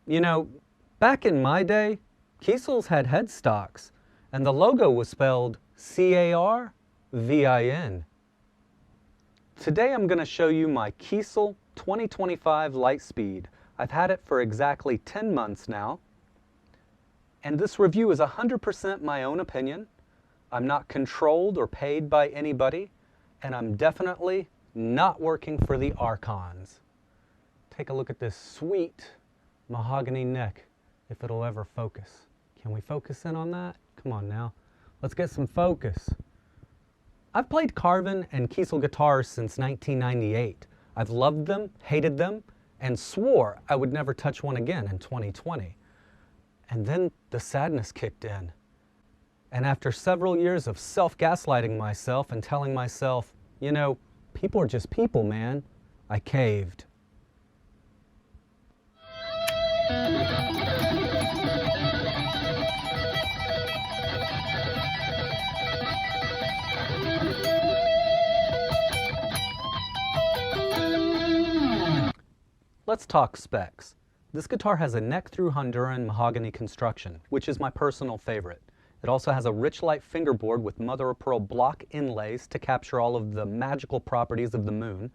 You know, back in my day, Kiesels had headstocks, and the logo was spelled C-A-R-V-I-N. Today I'm going to show you my KIESEL 2025 Lightspeed. I've had it for exactly 10 months now, and this review is 100% my own opinion. I'm not controlled or paid by anybody, and I'm definitely not working for the Archons. Take a look at this sweet mahogany neck, if it'll ever focus. Can we focus in on that? Come on now, let's get some focus. I've played Carvin and Kiesel guitars since 1998. I've loved them, hated them, and swore I would never touch one again in 2020. And then the sadness kicked in. And after several years of self-gaslighting myself and telling myself, you know, people are just people, man, I caved. Let's talk specs. This guitar has a neck-through Honduran mahogany construction, which is my personal favorite. It also has a rich light fingerboard with mother-of-pearl block inlays to capture all of the magical properties of the moon.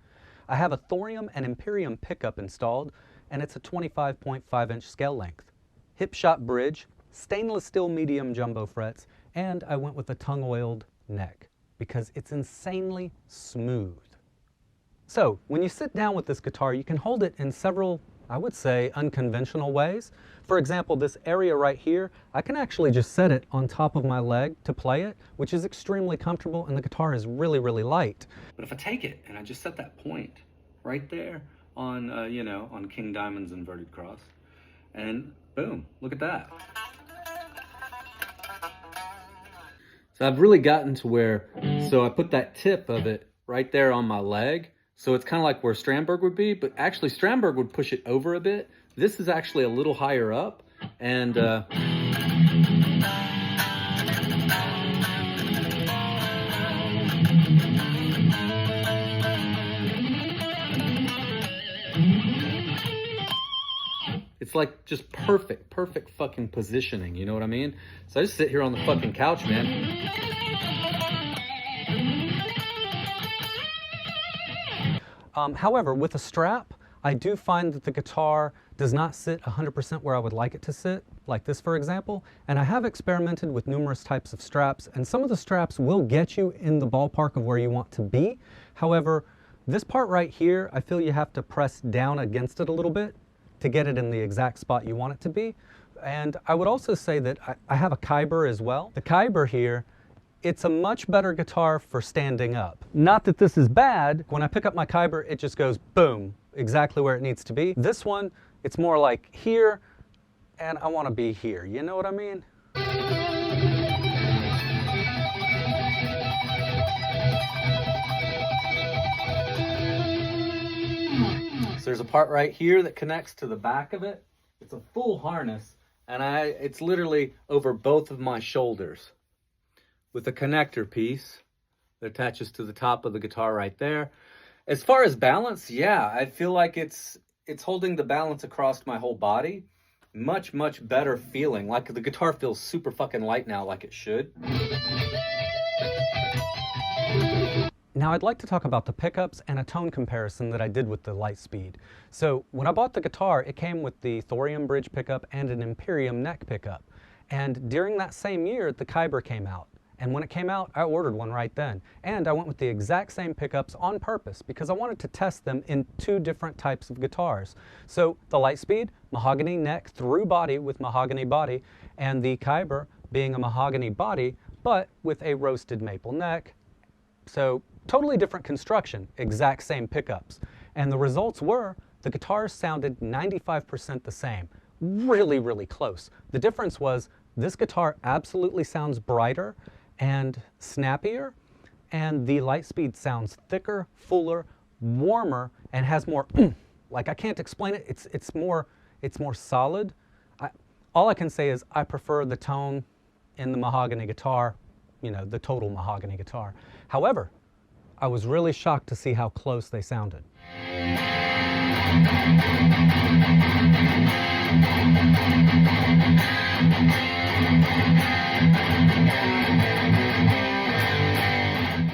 I have a thorium and imperium pickup installed, and it's a 25.5-inch scale length. Hip shot bridge, stainless steel medium jumbo frets, and I went with a tongue-oiled neck because it's insanely smooth. So, when you sit down with this guitar, you can hold it in several, I would say, unconventional ways. For example, this area right here, I can actually just set it on top of my leg to play it, which is extremely comfortable, and the guitar is really, really light. But if I take it and I just set that point right there on, on King Diamond's inverted cross, and boom, look at that. So I've really gotten to where, so I put that tip of it right there on my leg. So it's kind of like where Strandberg would be, but actually Strandberg would push it over a bit. This is actually a little higher up, and it's like just perfect fucking positioning, you know what I mean? So I just sit here on the fucking couch, man. However, with a strap, I do find that the guitar does not sit 100% where I would like it to sit, like this for example, and I have experimented with numerous types of straps, and some of the straps will get you in the ballpark of where you want to be. However, this part right here, I feel you have to press down against it a little bit to get it in the exact spot you want it to be. And I would also say that I have a Kyber as well. The Kyber here, it's a much better guitar for standing up. Not that this is bad. When I pick up my Kyber, it just goes boom, exactly where it needs to be. This one, it's more like here, and I want to be here. You know what I mean? So there's a part right here that connects to the back of it. It's a full harness, and it's literally over both of my shoulders, with a connector piece that attaches to the top of the guitar right there. As far as balance, yeah, I feel like it's holding the balance across my whole body. Much better feeling. Like the guitar feels super fucking light now, like it should. Now I'd like to talk about the pickups and a tone comparison that I did with the Lightspeed. So when I bought the guitar, it came with the thorium bridge pickup and an imperium neck pickup. And during that same year, the Kyber came out. And when it came out, I ordered one right then. And I went with the exact same pickups on purpose because I wanted to test them in two different types of guitars. So the Lightspeed, mahogany neck through body with mahogany body, and the Kyber being a mahogany body, but with a roasted maple neck. So totally different construction, exact same pickups. And the results were, the guitars sounded 95% the same. Really close. The difference was, this guitar absolutely sounds brighter and snappier, and the Lightspeed sounds thicker, fuller, warmer, and has more like, I can't explain it. It's more solid. All I can say is I prefer the tone in the mahogany guitar, you know, the total mahogany guitar. However, I was really shocked to see how close they sounded.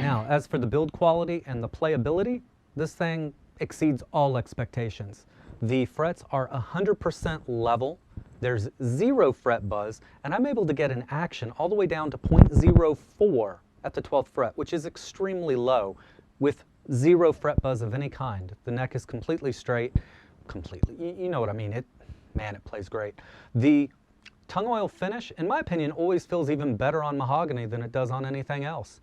Now, as for the build quality and the playability, this thing exceeds all expectations. The frets are 100% level, there's 0 fret buzz, and I'm able to get an action all the way down to 0.04 at the 12th fret, which is extremely low, with 0 fret buzz of any kind. The neck is completely straight, you know what I mean. Man, it plays great. The tongue oil finish, in my opinion, always feels even better on mahogany than it does on anything else.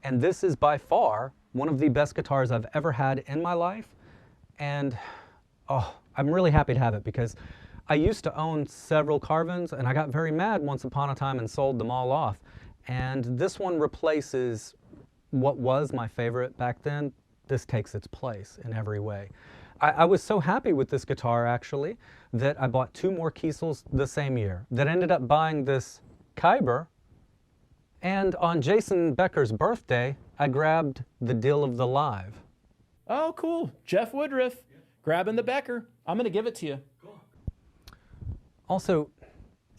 And this is by far one of the best guitars I've ever had in my life. And I'm really happy to have it, because I used to own several Carvins and I got very mad once upon a time and sold them all off. And this one replaces what was my favorite back then. This takes its place in every way. I was so happy with this guitar, actually, that I bought 2 more KIESELs the same year, that ended up buying this Kyber. And on Jason Becker's birthday, I grabbed the deal of the live. Oh, cool. Jeff Woodruff grabbing the Becker. I'm going to give it to you. Also,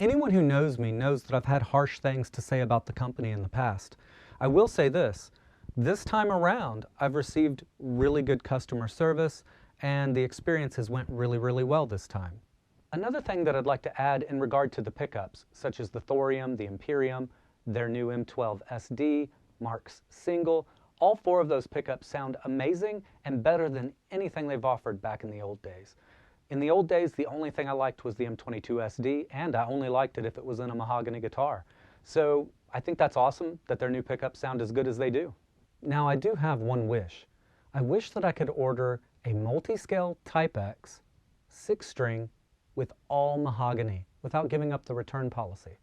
anyone who knows me knows that I've had harsh things to say about the company in the past. I will say this time around, I've received really good customer service, and the experience has went really, really well this time. Another thing that I'd like to add in regard to the pickups, such as the Thorium, the Imperium, their new M12 SD, Mark's Single, all 4 of those pickups sound amazing and better than anything they've offered back in the old days. In the old days, the only thing I liked was the M22 SD, and I only liked it if it was in a mahogany guitar. So I think that's awesome that their new pickups sound as good as they do. Now, I do have one wish. I wish that I could order a multi-scale Type X 6-string with all mahogany without giving up the return policy.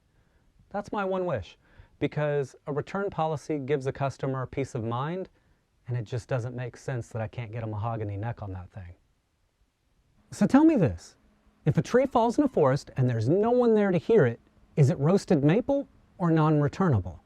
That's my one wish, because a return policy gives a customer peace of mind, and it just doesn't make sense that I can't get a mahogany neck on that thing. So tell me this, if a tree falls in a forest and there's no one there to hear it, is it roasted maple or non-returnable?